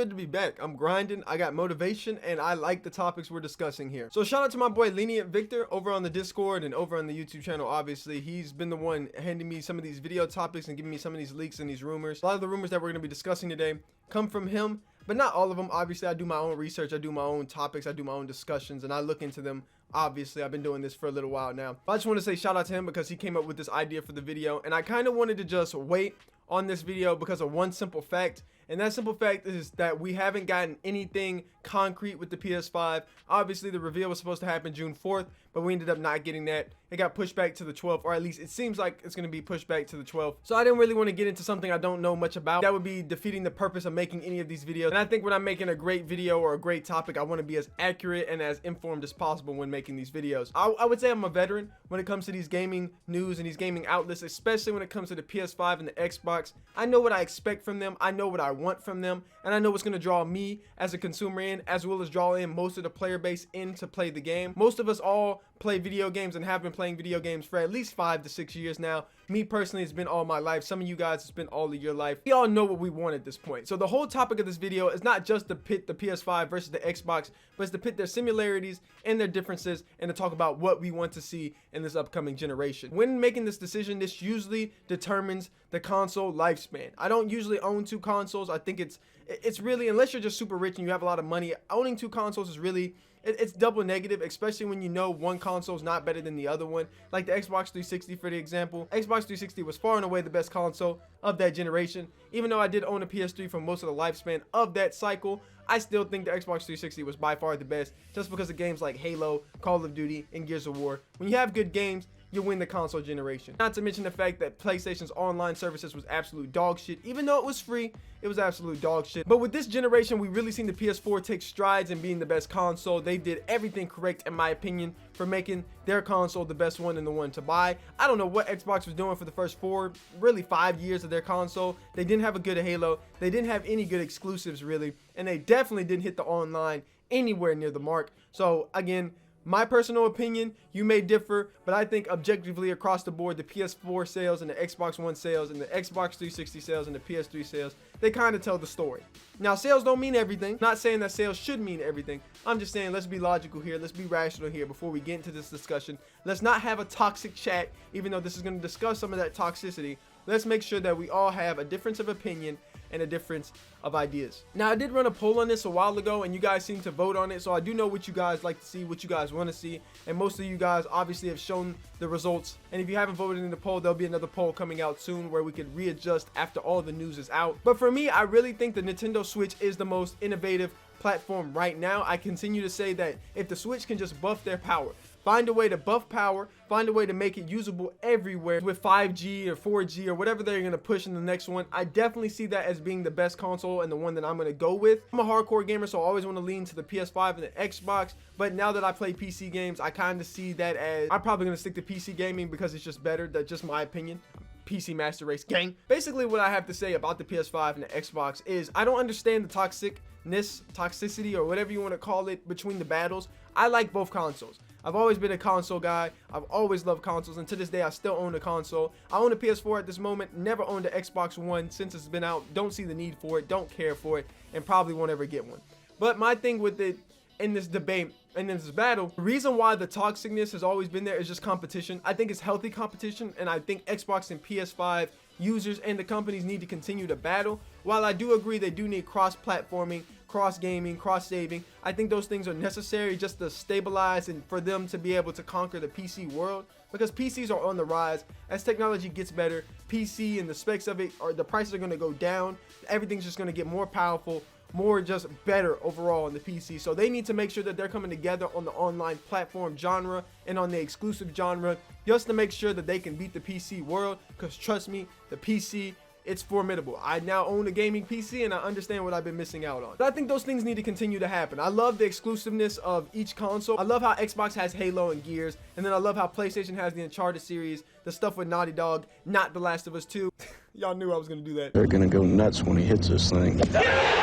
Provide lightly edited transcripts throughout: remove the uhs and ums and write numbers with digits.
good to be back. I'm grinding, I got motivation, and I like the topics we're discussing here. So shout out to my boy Lenient Victor over on the Discord and over on the YouTube channel. Obviously, he's been the one handing me some of these video topics and giving me some of these leaks and these rumors. A lot of the rumors that we're going to be discussing today come from him, but not all of them. Obviously, I do my own research, I do my own topics, I do my own discussions, and I look into them. Obviously, I've been doing this for a little while now. But I just want to say shout out to him because he came up with this idea for the video, and I kind of wanted to just wait on this video because of one simple fact. And that simple fact is that we haven't gotten anything concrete with the PS5. Obviously, the reveal was supposed to happen June 4th, but we ended up not getting that. It got pushed back to the 12th, or at least it seems like it's going to be pushed back to the 12th. So I didn't really want to get into something I don't know much about. That would be defeating the purpose of making any of these videos. And I think when I'm making a great video or a great topic, I want to be as accurate and as informed as possible when making these videos. I would say I'm a veteran when it comes to these gaming news and these gaming outlets, especially when it comes to the PS5 and the Xbox. I know what I expect from them. I know what I want from them. And I know what's going to draw me as a consumer in, as well as draw in most of the player base in to play the game. Most of us all play video games and have been playing video games for at least 5 to 6 years now. Me personally, it's been all my life. Some of you guys, it's been all of your life. We all know what we want at this point. So the whole topic of this video is not just to pit the PS5 versus the Xbox, but it's to pit their similarities and their differences and to talk about what we want to see in this upcoming generation. When making this decision, this usually determines the console lifespan. I don't usually own 2 consoles. I think it's really, unless you're just super rich and you have a lot of money, owning 2 consoles is really, it's double negative, especially when you know one console is not better than the other one. Like the Xbox 360, for the example. Xbox 360 was far and away the best console of that generation. Even though I did own a PS3 for most of the lifespan of that cycle, I still think the Xbox 360 was by far the best, just because of games like Halo, Call of Duty, and Gears of War. When you have good games, you win the console generation. Not to mention the fact that PlayStation's online services was absolute dog shit. Even though it was free, it was absolute dog shit. But with this generation, we really seen the PS4 take strides in being the best console. They did everything correct, in my opinion, for making their console the best one and the one to buy. I don't know what Xbox was doing for the first 4, really 5 years of their console. They didn't have a good Halo. They didn't have any good exclusives, really. And they definitely didn't hit the online anywhere near the mark. So, again, my personal opinion, you may differ, but I think objectively across the board, the PS4 sales and the Xbox One sales and the Xbox 360 sales and the PS3 sales, they kind of tell the story. Now, sales don't mean everything. Not saying that sales should mean everything. I'm just saying let's be logical here. Let's be rational here before we get into this discussion. Let's not have a toxic chat, even though this is going to discuss some of that toxicity. Let's make sure that we all have a difference of opinion and a difference of ideas. Now, I did run a poll on this a while ago, and you guys seem to vote on it, so I do know what you guys like to see, what you guys want to see, and most of you guys obviously have shown the results. And if you haven't voted in the poll, there'll be another poll coming out soon where we could readjust after all the news is out. But for me, I really think the Nintendo Switch is the most innovative platform right now. I continue to say that if the Switch can just buff their power, find a way to buff power, find a way to make it usable everywhere with 5G or 4G or whatever they're going to push in the next one, I definitely see that as being the best console and the one that I'm going to go with. I'm a hardcore gamer, so I always want to lean to the PS5 and the Xbox, but now that I play PC games, I kind of see that as I'm probably going to stick to PC gaming because it's just better. That's just my opinion. PC Master Race gang. Basically, what I have to say about the PS5 and the Xbox is I don't understand the toxicity, or whatever you want to call it, between the battles. I like both consoles. I've always been a console guy. I've always loved consoles, and to this day, I still own a console. I own a PS4 at this moment, never owned an Xbox One since it's been out. Don't see the need for it, don't care for it, and probably won't ever get one. But my thing with it in this debate and in this battle, the reason why the toxicness has always been there is just competition. I think it's healthy competition, and I think Xbox and PS5 users and the companies need to continue to battle. While I do agree they do need cross-platforming, cross-gaming, cross-saving, I think those things are necessary just to stabilize and for them to be able to conquer the PC world, because PCs are on the rise. As technology gets better, PC and the specs of it, or the prices are going to go down. Everything's just going to get more powerful, more just better overall in the PC. So they need to make sure that they're coming together on the online platform genre and on the exclusive genre, just to make sure that they can beat the PC world, because trust me, the PC, it's formidable. I now own a gaming PC and I understand what I've been missing out on. But I think those things need to continue to happen. I love the exclusiveness of each console. I love how Xbox has Halo and Gears, and then I love how PlayStation has the Uncharted series, the stuff with Naughty Dog, not The Last of Us 2. Y'all knew I was gonna do that. They're gonna go nuts when he hits this thing.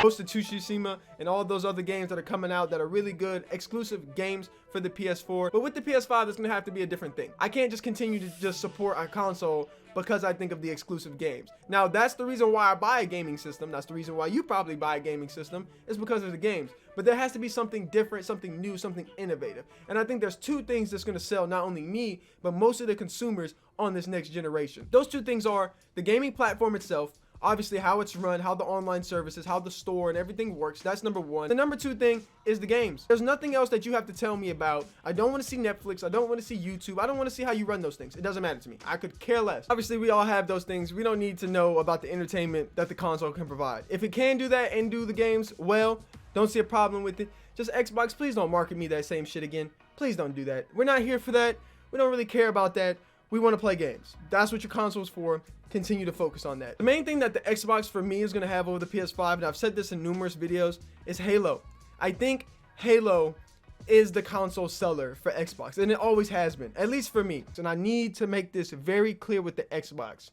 Ghost of Tsushima and all those other games that are coming out that are really good exclusive games for the PS4. But with the PS5, it's gonna have to be a different thing. I can't just continue to just support a console because I think of the exclusive games. Now, that's the reason why I buy a gaming system. That's the reason why you probably buy a gaming system, is because of the games. But there has to be something different, something new, something innovative. And I think there's two things that's gonna sell not only me, but most of the consumers on this next generation. Those two things are the gaming platform itself, obviously how it's run, how the online services, how the store and everything works. That's number one. The number two thing is the games. There's nothing else that you have to tell me about. I don't want to see Netflix. I don't want to see YouTube. I don't want to see how you run those things. It doesn't matter to me. I could care less. Obviously, we all have those things. We don't need to know about the entertainment that the console can provide. If it can do that and do the games well, don't see a problem with it. Just Xbox, please don't market me that same shit again. Please don't do that. We're not here for that. We don't really care about that. We want to play games. That's what your console's for. Continue to focus on that. The main thing that the Xbox for me is going to have over the PS5, and I've said this in numerous videos, is Halo. I think Halo is the console seller for Xbox, and it always has been, at least for me. And I need to make this very clear with the Xbox.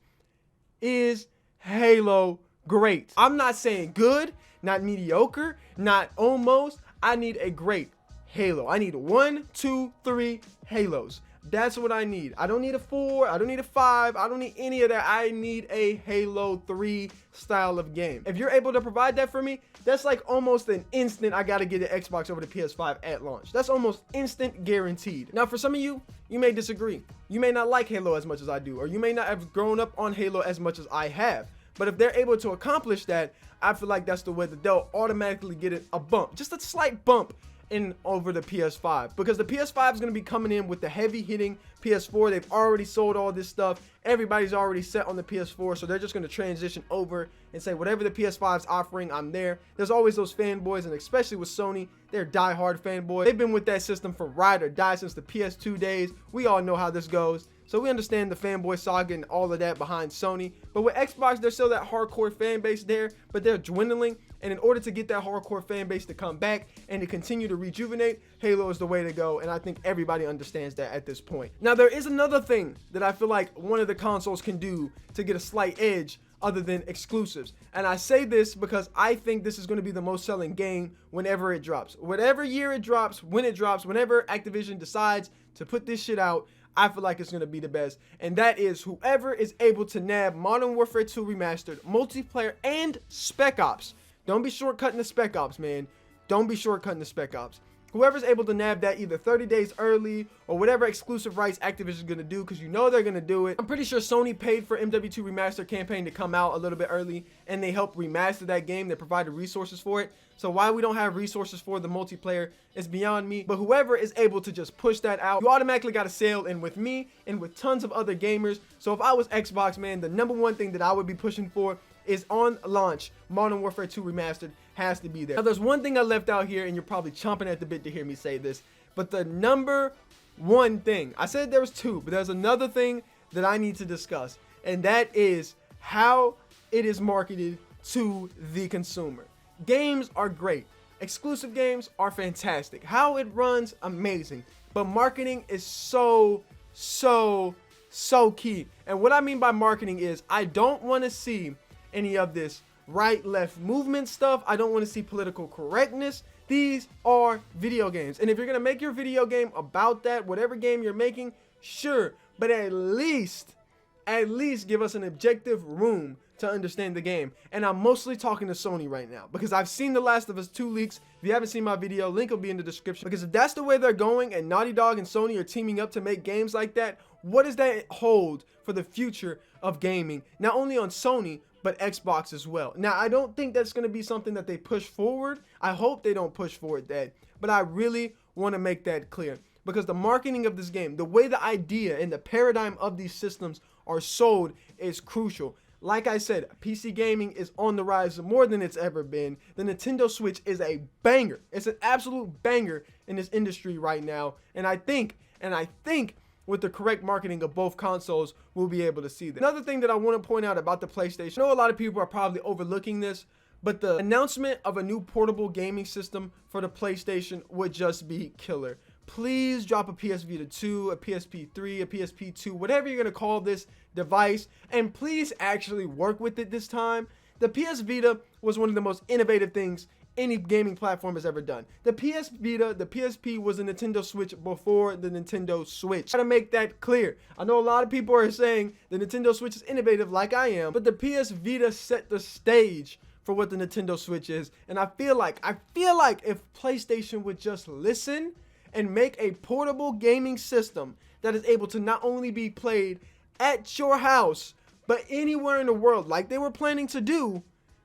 Is Halo great? I'm not saying good, not mediocre, not almost. I need a great Halo. I need 1, 2, 3 Halos. That's what I need. I don't need a 4. I don't need a 5. I don't need any of that. I need a Halo 3 style of game. If you're able to provide that for me, that's like almost an instant I got to get an Xbox over the PS5 at launch. That's almost instant guaranteed. Now, for some of you, you may disagree. You may not like Halo as much as I do, or you may not have grown up on Halo as much as I have. But if they're able to accomplish that, I feel like that's the way that they'll automatically get a bump, just a slight bump in over the PS5, because the PS5 is going to be coming in with the heavy hitting PS4. They've already sold all this stuff. Everybody's already set on the PS4, so they're just going to transition over and say whatever the PS5 is offering, I'm there. There's always those fanboys, and especially with Sony, they're diehard fanboys. They've been with that system for ride or die since the PS2 days. We all know how this goes. So we understand the fanboy saga and all of that behind Sony. But with Xbox, there's still that hardcore fan base there, but they're dwindling. And in order to get that hardcore fan base to come back and to continue to rejuvenate, Halo is the way to go. And I think everybody understands that at this point. Now, there is another thing that I feel like one of the consoles can do to get a slight edge other than exclusives. And I say this because I think this is going to be the most selling game whenever it drops. Whatever year it drops, when it drops, whenever Activision decides to put this shit out, I feel like it's going to be the best. And that is whoever is able to nab Modern Warfare 2 Remastered, multiplayer, and Spec Ops. Don't be shortcutting the Spec Ops, man. Don't be shortcutting the Spec Ops. Whoever's able to nab that either 30 days early or whatever exclusive rights Activision is going to do, because you know they're going to do it. I'm pretty sure Sony paid for MW2 Remastered campaign to come out a little bit early, and they helped remaster that game. They provided resources for it. So why we don't have resources for the multiplayer is beyond me. But whoever is able to just push that out, you automatically got a sale in with me and with tons of other gamers. So if I was Xbox, man, the number one thing that I would be pushing for is on launch, Modern Warfare 2 Remastered has to be there. Now, there's one thing I left out here, and you're probably chomping at the bit to hear me say this, but the number one thing, I said there was two, but there's another thing that I need to discuss, and that is how it is marketed to the consumer. Games are great. Exclusive games are fantastic. How it runs, amazing. But marketing is so key. And what I mean by marketing is I don't want to see any of this right left movement stuff. I don't want to see political correctness. These are video games, and if you're gonna make your video game about that, whatever game you're making, sure, but at least give us an objective room to understand the game. And I'm mostly talking to Sony right now, because I've seen The Last of Us 2 leaks. If you haven't seen my video, link will be in the description. Because if that's the way they're going and Naughty Dog and Sony are teaming up to make games like that, what does that hold for the future of gaming, not only on Sony but Xbox as well? Now, I don't think that's going to be something that they push forward. I hope they don't push forward that, but I really want to make that clear, because the marketing of this game, the way the idea and the paradigm of these systems are sold is crucial. Like I said, PC gaming is on the rise more than it's ever been. The Nintendo Switch is a banger. It's an absolute banger in this industry right now. And I think with the correct marketing of both consoles, we'll be able to see that. Another thing that I want to point out about the PlayStation, I know a lot of people are probably overlooking this, but the announcement of a new portable gaming system for the PlayStation would just be killer. please drop a PS Vita 2, a PSP 3, a PSP 2, whatever you're gonna call this device, and please actually work with it this time. The PS Vita was one of the most innovative things any gaming platform has ever done. The PS Vita, the PSP was a Nintendo Switch before the Nintendo Switch. Gotta make that clear. I know a lot of people are saying the Nintendo Switch is innovative like I am, but the PS Vita set the stage for what the Nintendo Switch is. And I feel like if PlayStation would just listen and make a portable gaming system that is able to not only be played at your house, but anywhere in the world like they were planning to do,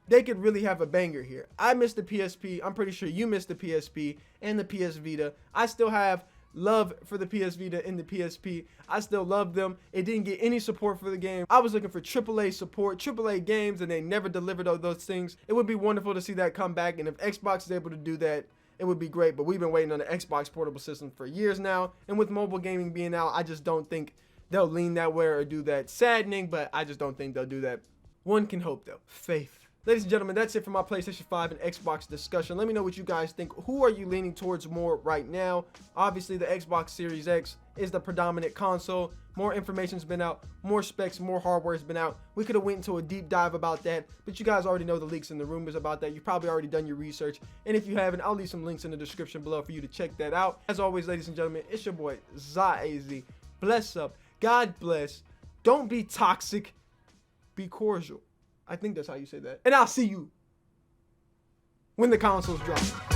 they could really have a banger here. I miss the PSP. I'm pretty sure you miss the PSP and the PS Vita. I still have love for the PS Vita and the PSP. I still love them. It didn't get any support for the game. I was looking for AAA support, AAA games, and they never delivered all those things. It would be wonderful to see that come back, and if Xbox is able to do that, it would be great. But we've been waiting on the Xbox portable system for years now, and with mobile gaming being out, I just don't think they'll lean that way or do that. Saddening, but I just don't think they'll do that. One can hope, though. Faith. Ladies and gentlemen, that's it for my PlayStation 5 and Xbox discussion. Let me know what you guys think. Who are you leaning towards more right now? Obviously, the Xbox Series X is the predominant console. More information's been out, more specs, more hardware's been out. We could have went into a deep dive about that, but you guys already know the leaks and the rumors about that. You've probably already done your research, and if you haven't, I'll leave some links in the description below for you to check that out. As always, ladies and gentlemen, it's your boy, ZAZ. Bless up. God bless. Don't be toxic. Be cordial. I think that's how you say that. And I'll see you when the consoles drop.